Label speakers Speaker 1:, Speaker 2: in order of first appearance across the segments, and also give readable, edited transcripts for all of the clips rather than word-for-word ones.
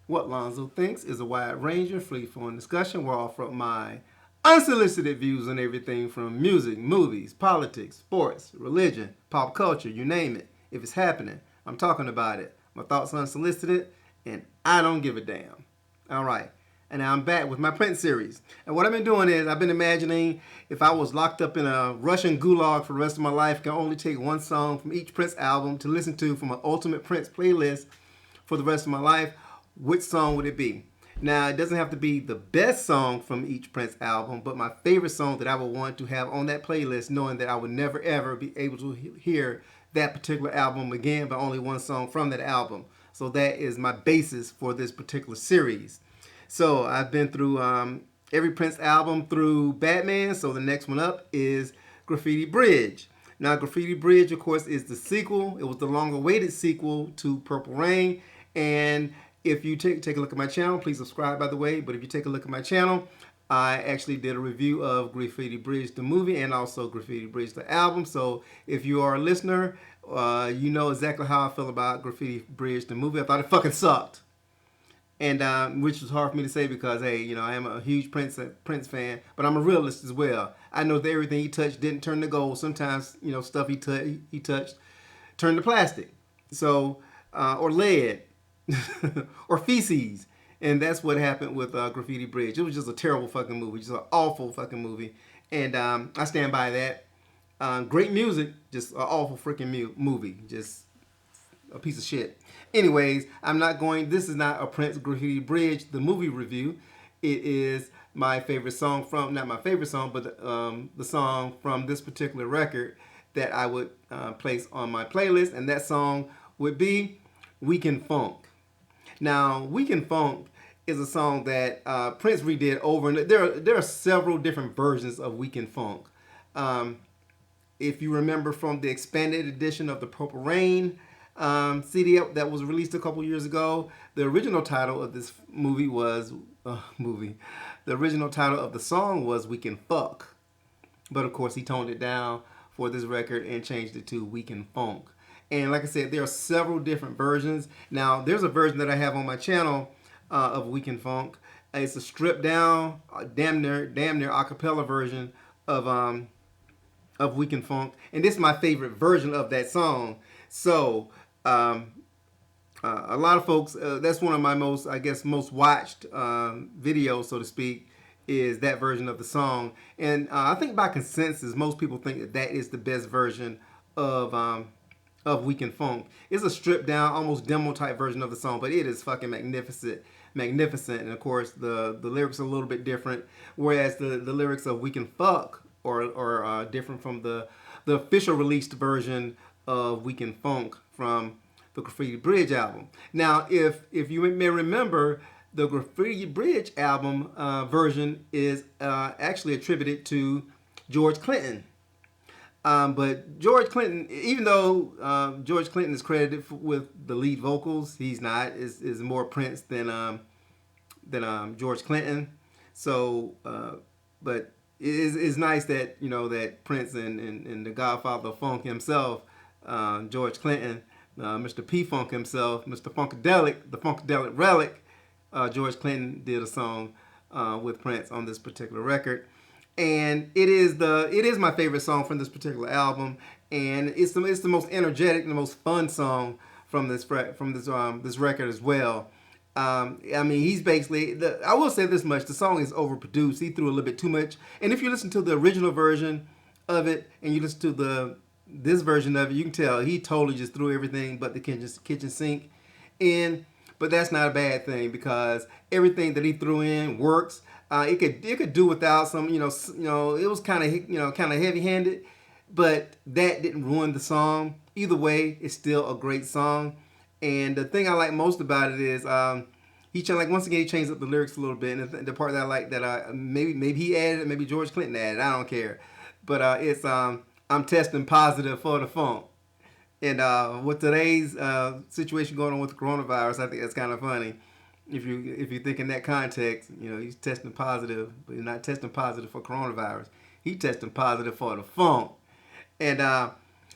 Speaker 1: What Lonzo thinks is a wide range of free-flowing discussion where I offer up my unsolicited views on everything from music, movies, politics, sports, religion, pop culture, you name it. If it's happening, I'm talking about it. My thoughts are unsolicited, and I don't give a damn. All right. And now I'm back with my Prince series. And what I've been doing is I've been imagining if I was locked up in a Russian gulag for the rest of my life, I can only take one song from each Prince album to listen to from an Ultimate Prince playlist for the rest of my life. Which song would it be? Now, it doesn't have to be the best song from each Prince album, but my favorite song that I would want to have on that playlist, knowing that I would never ever be able to hear that particular album again, but only one song from that album. So that is my basis for this particular series. So I've been through every Prince album through Batman, so the next one up is Graffiti Bridge. Now, Graffiti Bridge, of course, is the sequel. It was the long-awaited sequel to Purple Rain, and if you take a look at my channel, please subscribe, by the way. But if you take a look at my channel, I actually did a review of Graffiti Bridge, the movie, and also Graffiti Bridge, the album. So if you are a listener, you know exactly how I feel about Graffiti Bridge, the movie. I thought it fucking sucked. And which was hard for me to say because, hey, you know, I am a huge Prince fan, but I'm a realist as well. I know that everything he touched didn't turn to gold. Sometimes, you know, stuff he touched turned to plastic. So, or lead. or feces. And that's what happened with Graffiti Bridge. It was just a terrible fucking movie. Just an awful fucking movie. And I stand by that. Great music, just an awful freaking movie. Just a piece of shit. Anyways, this is not a Prince Graffiti Bridge, the movie review. It is my favorite song from, not my favorite song, but the song from this particular record that I would place on my playlist. And that song would be Weekend Funk. Now, Weekend Funk is a song that Prince redid over, and there are several different versions of Weekend Funk. If you remember from the expanded edition of the Purple Rain CD that was released a couple years ago, the original title of this movie was The original title of the song was Weekend Fuck, but of course he toned it down for this record and changed it to Weekend Funk. And like I said, there are several different versions. Now, there's a version that I have on my channel of Weekend Funk. It's a stripped down, damn near a cappella version of Weekend Funk, and this is my favorite version of that song. So, a lot of folks, that's one of my most watched videos, so to speak, is that version of the song. And I think by consensus, most people think that that is the best version of Weekend Funk. It's a stripped down, almost demo type version of the song, but it is fucking magnificent. And of course, the lyrics are a little bit different, whereas the lyrics of Weekend Fuck are different from the official released version of Weekend Funk from the Graffiti Bridge album. Now, if you may remember, the Graffiti Bridge album version is actually attributed to George Clinton. But George Clinton, even though George Clinton is credited with the lead vocals, he's not. Is more Prince than George Clinton. So, but it's nice that, you know, that Prince and the Godfather of Funk himself, George Clinton, Mr. P Funk himself, Mr. Funkadelic, the Funkadelic Relic, George Clinton did a song with Prince on this particular record. And it is my favorite song from this particular album, and it's the most energetic and the most fun song from this record as well. I mean, he's basically I will say this much: the song is overproduced. He threw a little bit too much. And if you listen to the original version of it and you listen to this version of it, you can tell he totally just threw everything but the kitchen sink in. But that's not a bad thing because everything that he threw in works. It could do without some, it was kind of heavy-handed, but that didn't ruin the song. Either way, it's still a great song. And the thing I like most about it is once again he changed up the lyrics a little bit. And the part that I like that maybe he added it, maybe George Clinton added it, I don't care. But it's I'm testing positive for the funk. And with today's situation going on with the coronavirus, I think that's kind of funny. If you think in that context, he's testing positive, but he's not testing positive for coronavirus. He's testing positive for the funk. And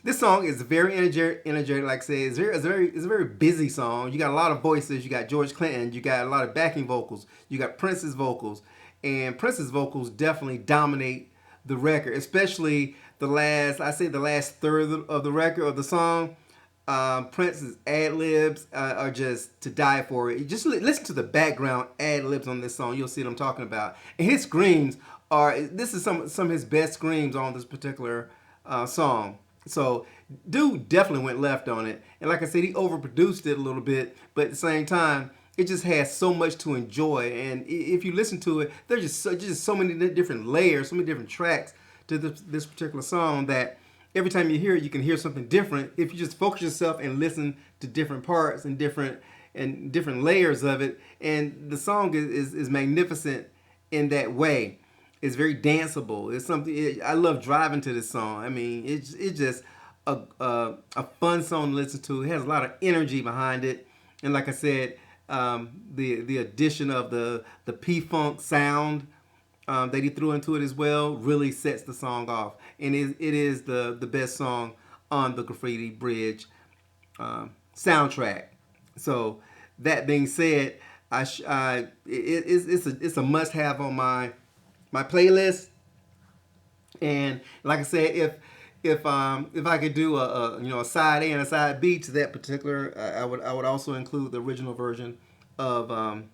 Speaker 1: This song is very energetic. Like I said, it's a very busy song. You got a lot of voices. You got George Clinton. You got a lot of backing vocals. You got Prince's vocals, and Prince's vocals definitely dominate the record, especially the last third of the record of the song. Prince's ad libs are just to die for. It. Just listen to the background ad libs on this song. You'll see what I'm talking about. And his screams are. This is some of his best screams on this particular song. So, dude definitely went left on it. And like I said, he overproduced it a little bit, but at the same time, it just has so much to enjoy. And if you listen to it, there's just so many different layers, so many different tracks to this particular song that every time you hear it, you can hear something different. If you just focus yourself and listen to different parts and different layers of it, and the song is magnificent in that way. It's very danceable. It's something I love driving to this song. I mean, it's just a fun song to listen to. It has a lot of energy behind it, and like I said, the addition of the P-Funk sound that he threw into it as well really sets the song off, and it is the best song on the Graffiti Bridge soundtrack. So that being said, it's a must have on my playlist. And like I said, if I could do a side A and a side B to that particular, I would also include the original version of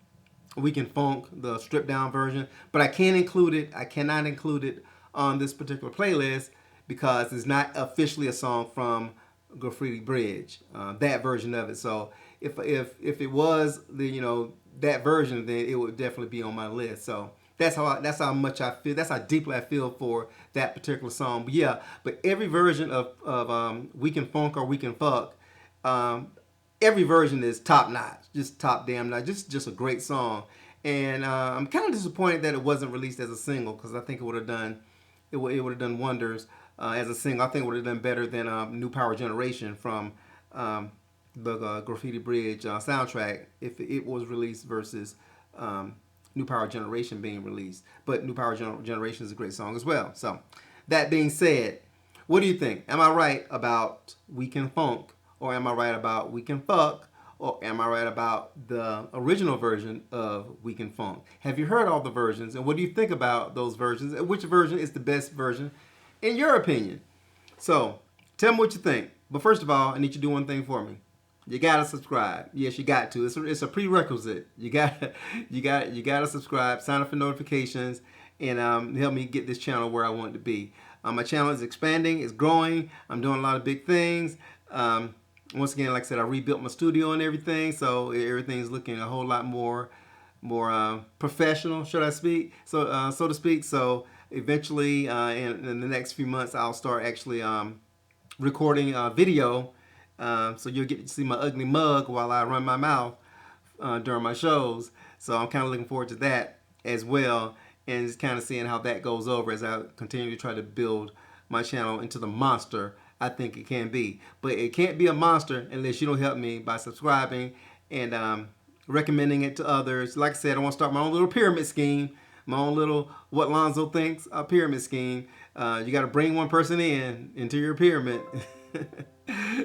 Speaker 1: Weekend Funk, the stripped down version. But I cannot include it on this particular playlist because it's not officially a song from Graffiti Bridge, that version of it. So if it was that version, then it would definitely be on my list. So that's how much I feel. That's how deeply I feel for that particular song. But yeah, but every version of Weekend Funk or Weekend Fuck, every version is top notch, just top damn notch. Just a great song. And I'm kind of disappointed that it wasn't released as a single because I think it would have done wonders as a single. I think it would have done better than New Power Generation from the Graffiti Bridge soundtrack if it was released versus New Power Generation being released. But New Power Generation is a great song as well. So that being said, what do you think? Am I right about Weekend Funk, or am I right about Weekend Fuck, or am I right about the original version of Weekend Funk? Have you heard all the versions, and what do you think about those versions, and which version is the best version in your opinion? So tell me what you think. But first of all, I need you to do one thing for me. You gotta subscribe. Yes, you got to. It's a prerequisite. You gotta subscribe. Sign up for notifications, and help me get this channel where I want it to be. My channel is expanding. It's growing. I'm doing a lot of big things. Once again, like I said, I rebuilt my studio and everything, so everything's looking a whole lot more professional, should I speak? So to speak. So eventually, in the next few months, I'll start actually recording video. So you'll get to see my ugly mug while I run my mouth during my shows. So I'm kind of looking forward to that as well, and just kind of seeing how that goes over as I continue to try to build my channel into the monster I think it can be. But it can't be a monster unless you don't help me by subscribing and recommending it to others. Like I said, I want to start my own little pyramid scheme, my own little what Lonzo thinks a pyramid scheme. You got to bring one person into your pyramid.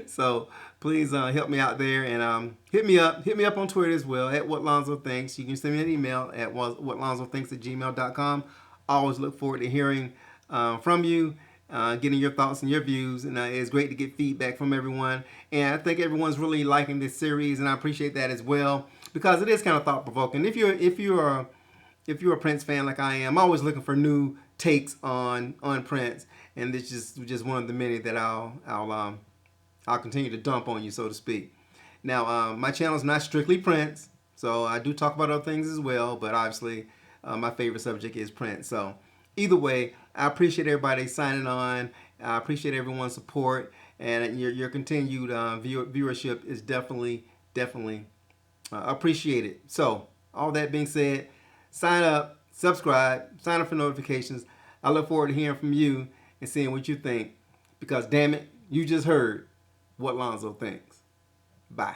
Speaker 1: So please help me out there, and hit me up on Twitter as well at What Lonzo Thinks. You can send me an email at whatlonzothinks@gmail.com. I always look forward to hearing from you, getting your thoughts and your views, and it's great to get feedback from everyone. And I think everyone's really liking this series, and I appreciate that as well because it is kind of thought provoking. If you're a Prince fan like I am, I'm always looking for new takes on Prince, and this is just one of the many that I'll continue to dump on you, so to speak. Now, my channel is not strictly Prince, so I do talk about other things as well, but obviously my favorite subject is Prince. So either way, I appreciate everybody signing on. I appreciate everyone's support, and your continued viewership is definitely appreciated. So all that being said, sign up, subscribe, sign up for notifications. I look forward to hearing from you and seeing what you think, because damn it, you just heard What Lonzo Thinks. Bye.